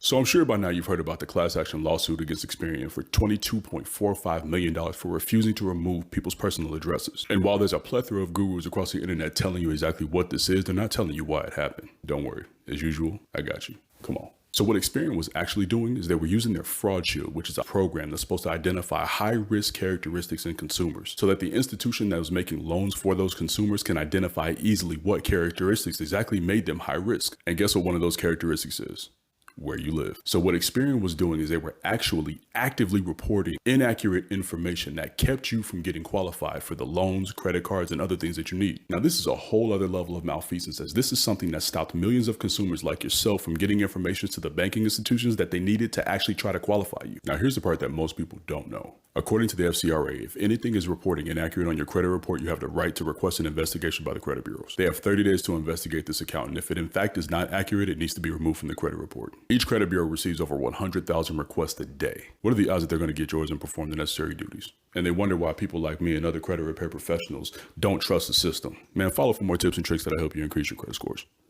So I'm sure by now you've heard about the class action lawsuit against Experian for $22.45 million for refusing to remove people's personal addresses. And while there's a plethora of gurus across the internet telling you exactly what this is, they're not telling you why it happened. Don't worry. As usual, I got you. Come on. So what Experian was actually doing is they were using their Fraud Shield, which is a program that's supposed to identify high-risk characteristics in consumers so that the institution that was making loans for those consumers can identify easily what characteristics exactly made them high risk. And guess what one of those characteristics is? Where you live. So what Experian was doing is they were actually actively reporting inaccurate information that kept you from getting qualified for the loans, credit cards, and other things that you need. Now, this is a whole other level of malfeasance, as this is something that stopped millions of consumers like yourself from getting information to the banking institutions that they needed to actually try to qualify you. Now, here's the part that most people don't know. According to the FCRA, if anything is reporting inaccurate on your credit report, you have the right to request an investigation by the credit bureaus. They have 30 days to investigate this account, and if it in fact is not accurate, it needs to be removed from the credit report. Each credit bureau receives over 100,000 requests a day. What are the odds that they're going to get yours and perform the necessary duties? And they wonder why people like me and other credit repair professionals don't trust the system. Man, follow for more tips and tricks that'll help you increase your credit scores.